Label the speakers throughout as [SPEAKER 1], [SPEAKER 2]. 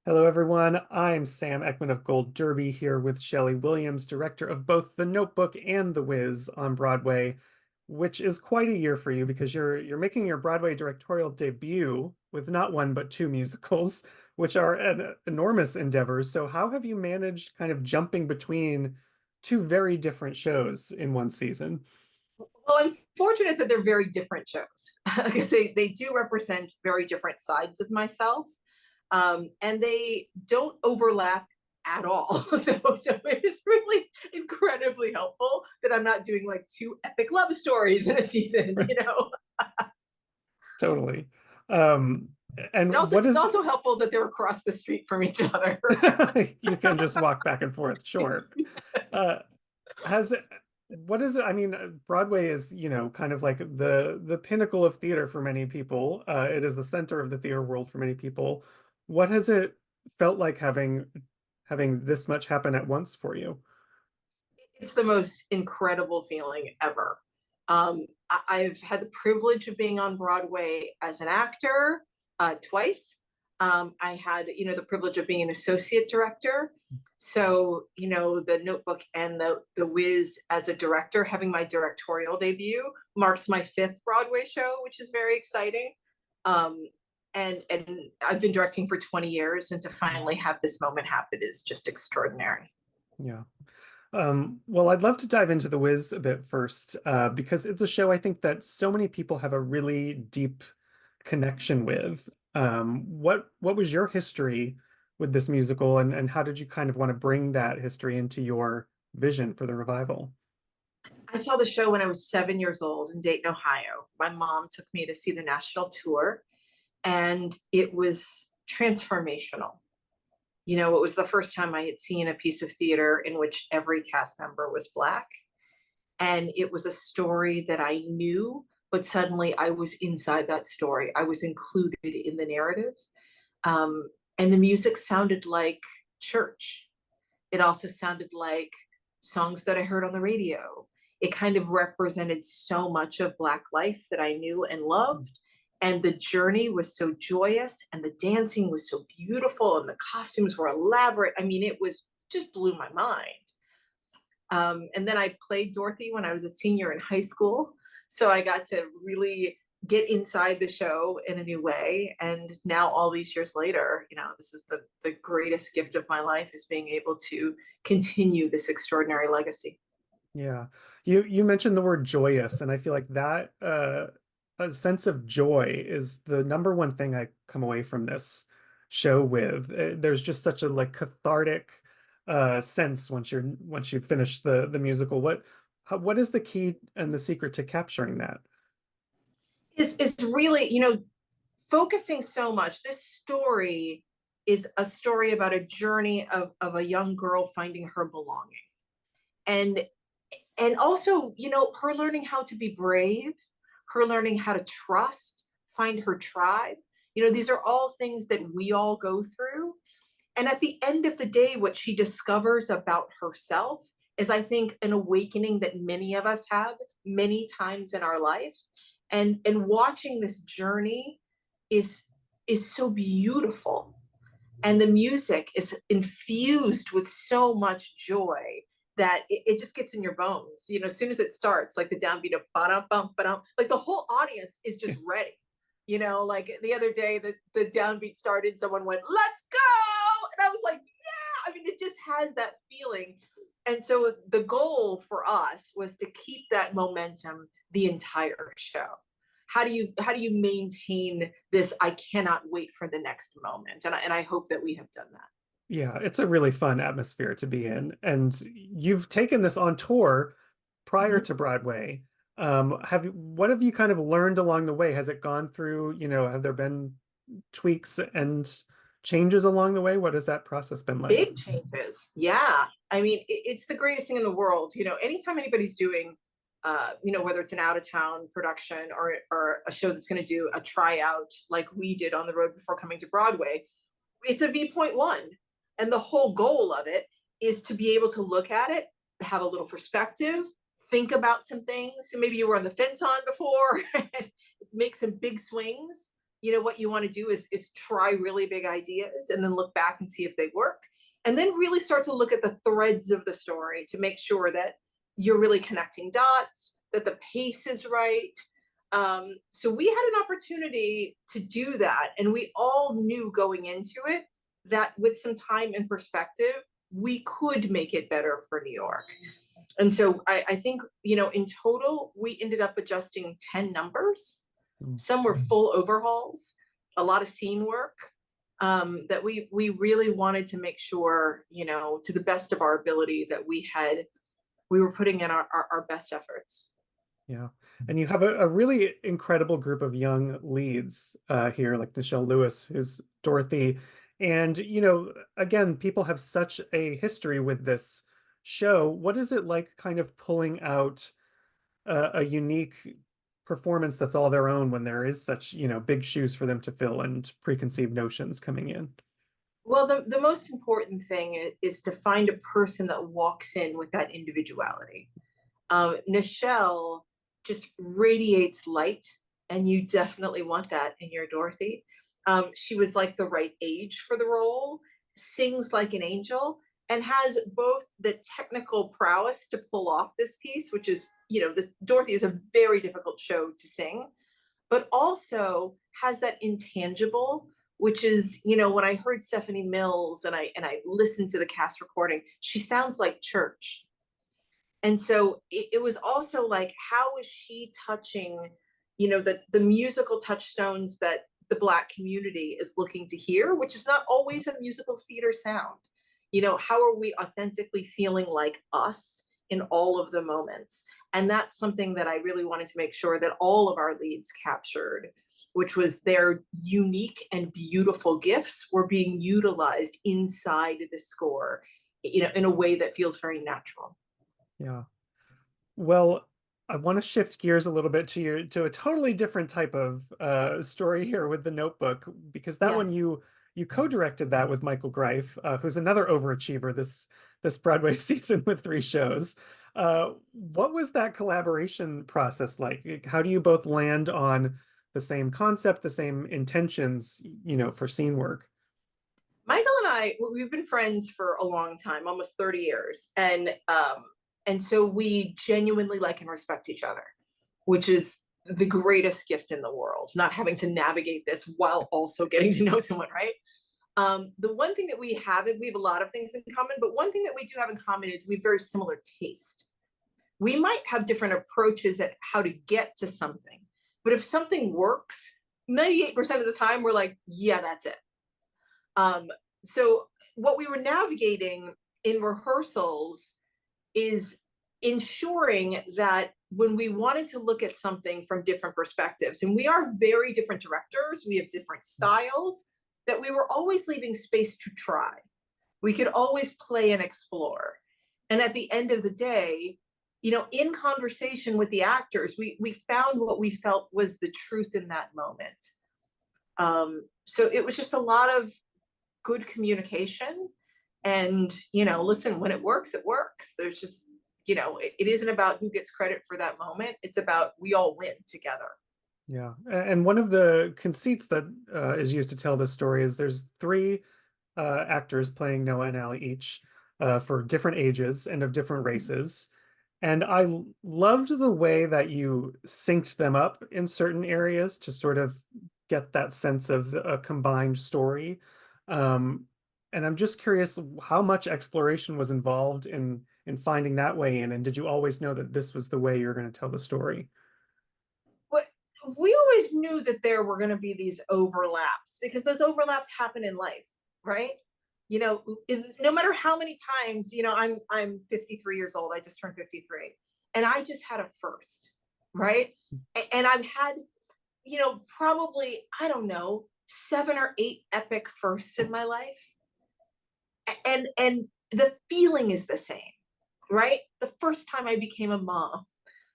[SPEAKER 1] Hello, everyone. I'm Sam Eckmann of Gold Derby here with Schele Williams, director of both The Notebook and The Wiz on Broadway, which is quite a year for you because you're making your Broadway directorial debut with not one but two musicals, which are enormous endeavors. So how have you managed kind of jumping between two very different shows in one season?
[SPEAKER 2] Well, I'm fortunate that they're very different shows because they do represent very different sides of myself. And they don't overlap at all. So it is really incredibly helpful that I'm not doing like two epic love stories in a season,
[SPEAKER 1] Totally. Um,
[SPEAKER 2] And
[SPEAKER 1] and
[SPEAKER 2] also,
[SPEAKER 1] what
[SPEAKER 2] it's
[SPEAKER 1] is
[SPEAKER 2] also helpful that they're across the street from each other.
[SPEAKER 1] you can just walk back and forth, sure. Uh,
[SPEAKER 2] Yes.
[SPEAKER 1] has it, what is it? I mean, Broadway is, kind of like the pinnacle of theater for many people. It is the center of the theater world for many people. What has it felt like having this much happen at once for you?
[SPEAKER 2] It's the most incredible feeling ever. I've had the privilege of being on Broadway as an actor twice. I had, the privilege of being an associate director. So, the Notebook and the Wiz as a director, having my directorial debut marks my fifth Broadway show, which is very exciting. Um, and I've been directing for 20 years, and to finally have this moment happen is just extraordinary.
[SPEAKER 1] Yeah. Well, I'd love to dive into The Wiz a bit first, because it's a show I think that so many people have a really deep connection with. What was your history with this musical, and how did you kind of want to bring that history into your vision for the revival?
[SPEAKER 2] I saw the show when I was 7 years old in Dayton, Ohio. My mom took me to see the national tour, and it was transformational. It was the first time I had seen a piece of theater in which every cast member was Black. And it was a story that I knew, but suddenly I was inside that story. I was included in the narrative. And the music sounded like church. It also sounded like songs that I heard on the radio. It kind of represented so much of Black life that I knew and loved. And the journey was so joyous, and the dancing was so beautiful, and the costumes were elaborate. I mean, it was just blew my mind. And then I played Dorothy when I was a senior in high school. So I got to really get inside the show in a new way. And now, all these years later, this is the greatest gift of my life, is being able to continue this extraordinary legacy.
[SPEAKER 1] Yeah. You mentioned the word joyous, and I feel like that a sense of joy is the number one thing I come away from this show with. There's just such a like cathartic sense once you finish the musical. What is the key and the secret to capturing that?
[SPEAKER 2] Is really, focusing so much. This story is a story about a journey of a young girl finding her belonging. And and also, her learning how to be brave, her learning how to trust, find her tribe. These are all things that we all go through. And at the end of the day, what she discovers about herself is, I think, an awakening that many of us have many times in our life. And watching this journey is is so beautiful. And the music is infused with so much joy that it just gets in your bones. As soon as it starts, like the downbeat of ba bum ba like the whole audience is just ready. Like the other day, the downbeat started, someone went, "Let's go!" And I was like, "Yeah!" I mean, it just has that feeling. And so the goal for us was to keep that momentum the entire show. How do you maintain this? I cannot wait for the next moment, and I hope that we have done that.
[SPEAKER 1] Yeah, it's a really fun atmosphere to be in. And you've taken this on tour prior
[SPEAKER 2] Mhm.
[SPEAKER 1] to Broadway. What have you kind of learned along the way? Has it gone through, have there been tweaks and changes along the way? What has that process been like?
[SPEAKER 2] Big changes. Yeah. I mean, it's the greatest thing in the world. Anytime anybody's doing, whether it's an out of town production or a show that's going to do a tryout like we did on the road before coming to Broadway, it's a V.1. And the whole goal of it is to be able to look at it, have a little perspective, think about some things. So maybe you were on the fence on before, and make some big swings. what you want to do is try really big ideas and then look back and see if they work. And then really start to look at the threads of the story to make sure that you're really connecting dots, that the pace is right. So we had an opportunity to do that. And we all knew going into it that with some time and perspective, we could make it better for New York. And so I think, in total, we ended up adjusting 10 numbers.
[SPEAKER 1] Mm.
[SPEAKER 2] Some were full overhauls, a lot of scene work, that we really wanted to make sure, to the best of our ability, that we were putting in our best efforts.
[SPEAKER 1] Yeah. And you have a really incredible group of young leads here, like Nichelle Lewis, who's Dorothy. And, again, people have such a history with this show. What is it like kind of pulling out a unique performance that's all their own when there is such, big shoes for them to fill and preconceived notions coming in?
[SPEAKER 2] Well, the most important thing is to find a person that walks in with that individuality. Nichelle just radiates light, and you definitely want that in your Dorothy. She was like the right age for the role, sings like an angel, and has both the technical prowess to pull off this piece, which is, Dorothy is a very difficult show to sing, but also has that intangible, which is, when I heard Stephanie Mills and I listened to the cast recording, she sounds like church. And so it was also like, how is she touching, the musical touchstones that the Black community is looking to hear, which is not always a musical theater sound. How are we authentically feeling like us in all of the moments? And that's something that I really wanted to make sure that all of our leads captured, which was their unique and beautiful gifts were being utilized inside the score, in a way that feels very natural.
[SPEAKER 1] Yeah. Well, I want to shift gears a little bit to a totally different type of story here with The Notebook, because that
[SPEAKER 2] Yeah.
[SPEAKER 1] one you co-directed that with Michael Greif, who's another overachiever this Broadway season with 3 shows. What was that collaboration process like? How do you both land on the same concept, the same intentions, for scene work?
[SPEAKER 2] Michael and we've been friends for a long time, almost 30 years. And so we genuinely like and respect each other, which is the greatest gift in the world, not having to navigate this while also getting to know someone, right? The one thing that we have a lot of things in common, but one thing that we do have in common is we have very similar taste. We might have different approaches at how to get to something, but if something works, 98% of the time we're like, yeah, that's it. So what we were navigating in rehearsals is ensuring that when we wanted to look at something from different perspectives, and we are very different directors, we have different styles, that we were always leaving space to try. We could always play and explore. And at the end of the day, in conversation with the actors, we found what we felt was the truth in that moment. So it was just a lot of good communication. And, listen, when it works, it works. There's just, it isn't about who gets credit for that moment. It's about we all win together.
[SPEAKER 1] Yeah, and one of the conceits that is used to tell this story is there's 3 actors playing Noah and Allie each for different ages and of different races. And I loved the way that you synced them up in certain areas to sort of get that sense of a combined story. Um, and I'm just curious how much exploration was involved in finding that way in, and did you always know that this was the way you're going to tell the story?
[SPEAKER 2] But we always knew that there were going to be these overlaps because those overlaps happen in life, right? No matter how many times, I'm 53 years old. I just turned 53, and I just had a first, right? And I've had, probably, I don't know, 7 or 8 epic firsts in my life, and the feeling is the same, right? The first time I became a mom,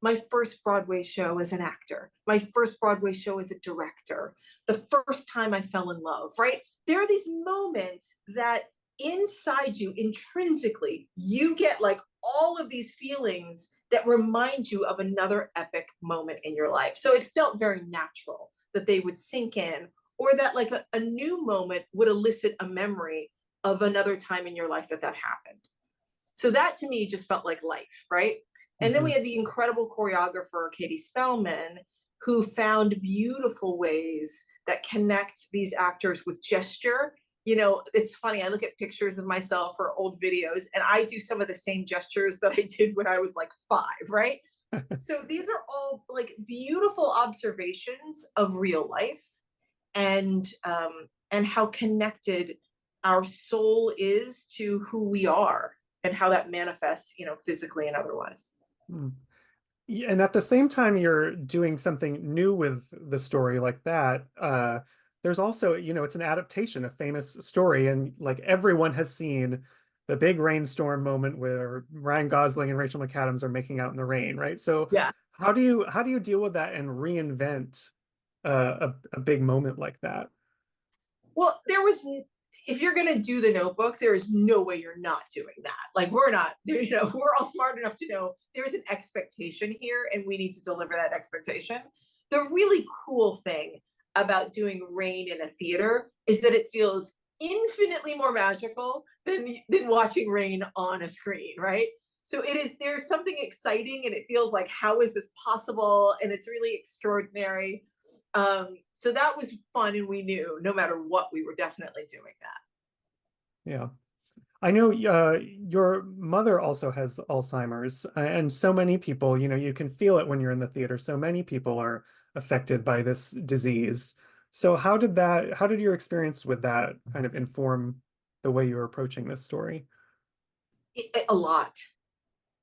[SPEAKER 2] my first Broadway show as an actor, my first Broadway show as a director, the first time I fell in love, right? There are these moments that inside you, intrinsically, you get like all of these feelings that remind you of another epic moment in your life. So it felt very natural that they would sink in, or that like a new moment would elicit a memory of another time in your life that that happened. So that to me just felt like life, right? And then we
[SPEAKER 1] Hmm.
[SPEAKER 2] had the incredible choreographer, Katie Spellman, who found beautiful ways that connect these actors with gesture. You know, it's funny, I look at pictures of myself or old videos, and I do some of the same gestures that I did when I was like 5, right? So these are all like beautiful observations of real life, and how connected our soul is to who we are and how that manifests, you know, physically and otherwise.
[SPEAKER 1] Mm. Yeah, and at the same time you're doing something new with the story like that, there's also, it's an adaptation, a famous story, and like everyone has seen the big rainstorm moment where Ryan Gosling and Rachel McAdams are making out in the rain, right? So
[SPEAKER 2] Yeah.
[SPEAKER 1] how do you deal with that and reinvent a big moment like that?
[SPEAKER 2] Well, if you're going to do the Notebook, there is no way you're not doing that. Like we're not, you know, we're all smart enough to know there is an expectation here and we need to deliver that expectation. The really cool thing about doing rain in a theater is that it feels infinitely more magical than watching rain on a screen, right? So there's something exciting and it feels like, how is this possible? And it's really extraordinary. So that was fun, and we knew no matter what, we were definitely doing that.
[SPEAKER 1] Yeah. I know your mother also has Alzheimer's, and so many people, you can feel it when you're in the theater. So many people are affected by this disease. So how did your experience with that kind of inform the way you're approaching this story?
[SPEAKER 2] A lot,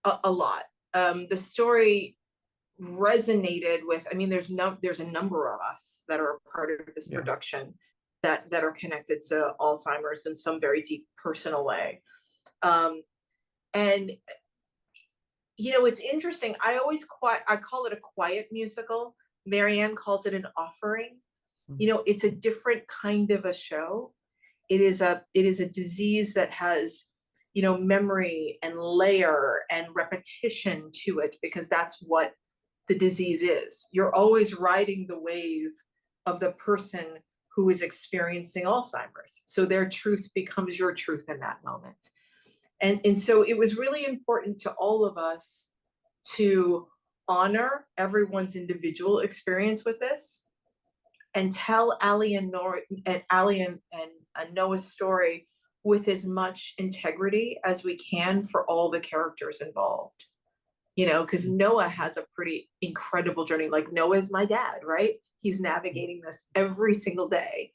[SPEAKER 2] a lot. The story resonated with. I mean, there's a number of us that are a part of this
[SPEAKER 1] Yeah.
[SPEAKER 2] production that are connected to Alzheimer's in some very deep personal way. Um, and you know, it's interesting. I call it a quiet musical. Marianne calls it an offering. You know, it's a different kind of a show. It is a disease that has, you know, memory and layer and repetition to it, because that's what the disease is. You're always riding the wave of the person who is experiencing Alzheimer's, so their truth becomes your truth in that moment. And so it was really important to all of us to honor everyone's individual experience with this, and tell Ali and Noah's story with as much integrity as we can for all the characters involved. You know, because Noah has a pretty incredible journey. Like, Noah's my dad, right? He's navigating this every single day.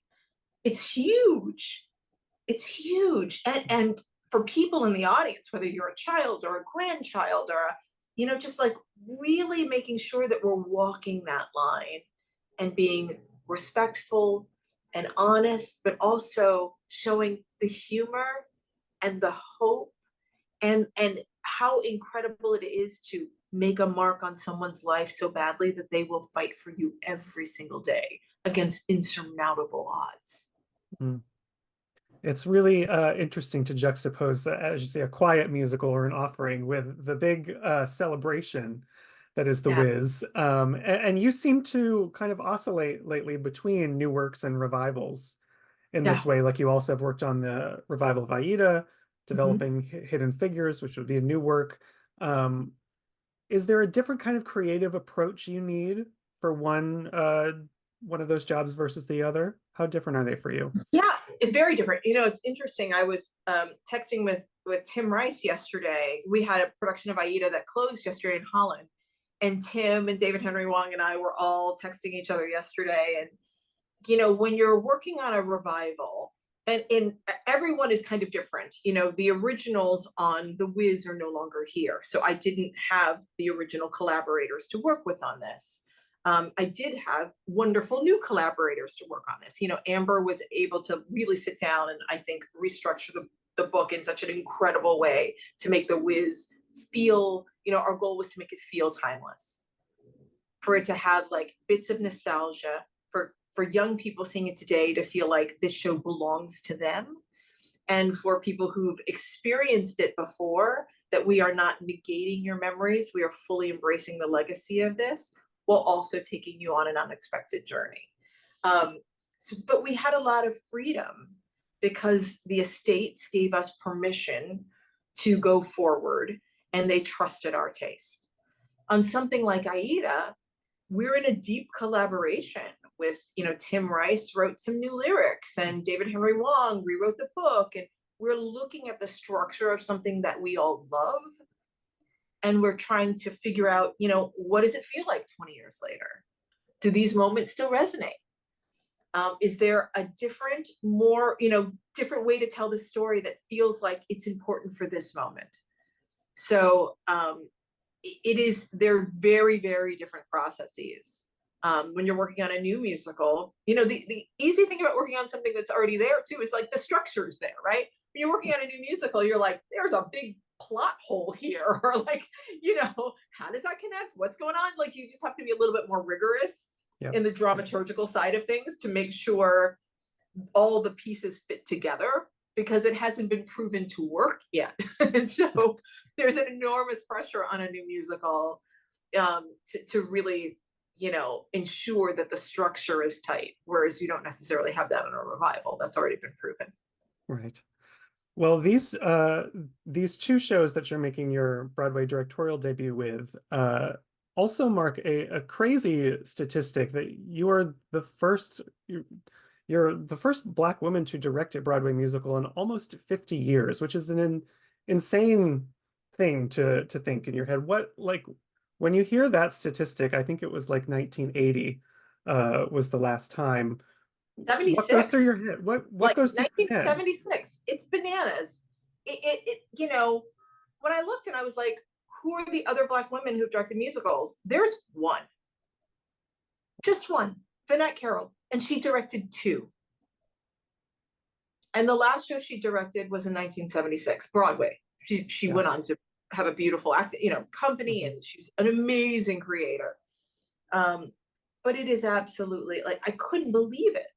[SPEAKER 2] It's huge. It's huge. And for people in the audience, whether you're a child or a grandchild or you know, just like really making sure that we're walking that line and being respectful and honest, but also showing the humor and the hope, and how incredible it is to make a mark on someone's life so badly that they will fight for you every single day against insurmountable odds.
[SPEAKER 1] Mm. It's really interesting to juxtapose, as you say, a quiet musical or an offering with the big celebration that is The
[SPEAKER 2] Yeah,
[SPEAKER 1] Wiz. And you seem to kind of oscillate lately between new works and revivals in
[SPEAKER 2] yeah.
[SPEAKER 1] this way. Like you also have worked on the revival of Aida,
[SPEAKER 2] Mhm.
[SPEAKER 1] developing Hidden Figures, which would be a new work. Um, is there a different kind of creative approach you need for one of those jobs versus the other? How different are they for you?
[SPEAKER 2] Yeah, very different. You know, it's interesting. I was texting with Tim Rice yesterday. We had a production of Aida that closed yesterday in Holland, and Tim and David Henry Wong and I were all texting each other yesterday. And you know, when you're working on a revival, and everyone is kind of different. You know, the originals on The Wiz are no longer here, so I didn't have the original collaborators to work with on this. I did have wonderful new collaborators to work on this. You know, Amber was able to really sit down and I think restructure the book in such an incredible way to make The Wiz feel, you know, our goal was to make it feel timeless, for it to have like bits of nostalgia, for young people seeing it today to feel like this show belongs to them, and for people who've experienced it before, that we are not negating your memories, we are fully embracing the legacy of this while also taking you on an unexpected journey. But we had a lot of freedom because the estates gave us permission to go forward, and they trusted our taste. On something like Aida, we're in a deep collaboration with, Tim Rice wrote some new lyrics and David Henry Wong rewrote the book. And we're looking at the structure of something that we all love. And we're trying to figure out, what does it feel like 20 years later? Do these moments still resonate? Is there a different, more, different way to tell the story that feels like it's important for this moment? So they're very, very different processes. When you're working on a new musical, the easy thing about working on something that's already there too is like the structure is there, right? When you're working on a new musical, you're like, there's a big plot hole here, or like, how does that connect? What's going on? Like, you just have to be a little bit more rigorous in the dramaturgical side of things to make sure all the pieces fit together, because it hasn't been proven to work yet. And so there's an enormous pressure on a new musical to really, ensure that the structure is tight, whereas you don't necessarily have that in a revival. That's already been proven.
[SPEAKER 1] Right. Well, these two shows that you're making your Broadway directorial debut with also mark a crazy statistic that you're the first Black woman to direct a Broadway musical in almost 50 years, which is an insane thing to think in your head. What, like, when you hear that statistic, I think it was like 1980 was the last time. What goes
[SPEAKER 2] 76.
[SPEAKER 1] through your head? What
[SPEAKER 2] Like
[SPEAKER 1] goes through your head?
[SPEAKER 2] 1976. It's bananas. When I looked and I was like, who are the other Black women who've directed musicals? There's one. Just one. Vinette Carroll. And she directed two. And the last show she directed was in 1976, Broadway. She went on to have a beautiful company, and she's an amazing creator. But it is absolutely, like, I couldn't believe it.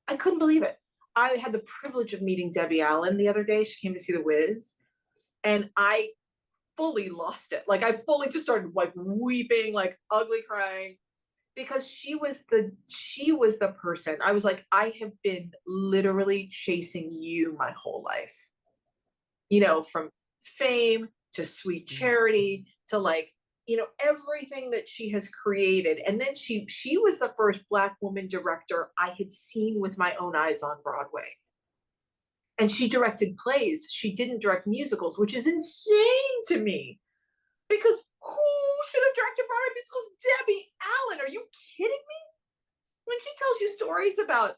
[SPEAKER 2] I couldn't believe it. I had the privilege of meeting Debbie Allen the other day. She came to see The Wiz, and I fully lost it. Like, I fully just started like weeping, like ugly crying, because she was the person. I was like, I have been literally chasing you my whole life. From Fame to Sweet Charity to, like, everything that she has created. And then she was the first Black woman director I had seen with my own eyes on Broadway. And she directed plays. She didn't direct musicals, which is insane to me, because who should have directed Broadway musicals? Debbie Allen. Are you kidding me? When she tells you stories about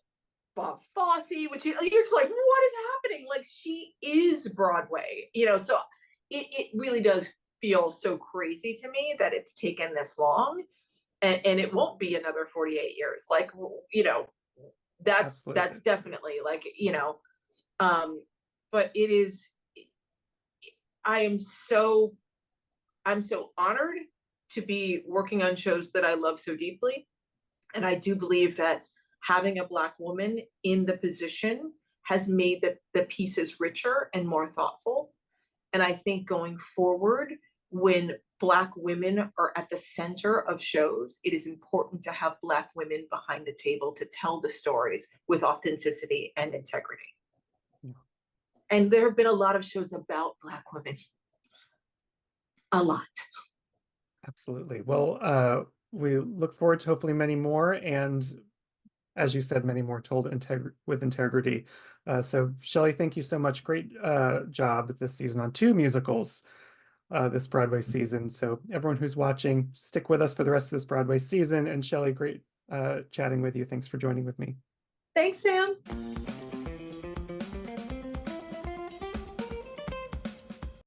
[SPEAKER 2] Bob Fosse, you're just like, what is happening? Like, she is Broadway, so it really does feel so crazy to me that it's taken this long, and it won't be another 48 years. Like, that's definitely, like, but it is, I'm so honored to be working on shows that I love so deeply. And I do believe that having a Black woman in the position has made the pieces richer and more thoughtful. And I think going forward, when Black women are at the center of shows, it is important to have Black women behind the table to tell the stories with authenticity and integrity. Yeah. And there have been a lot of shows about Black women. A lot.
[SPEAKER 1] Absolutely. Well, we look forward to hopefully many more, and as you said, many more told with integrity. So Schele, thank you so much. Great job this season on 2 musicals this Broadway season. So everyone who's watching, stick with us for the rest of this Broadway season. And Schele, great chatting with you. Thanks for joining with me.
[SPEAKER 2] Thanks, Sam.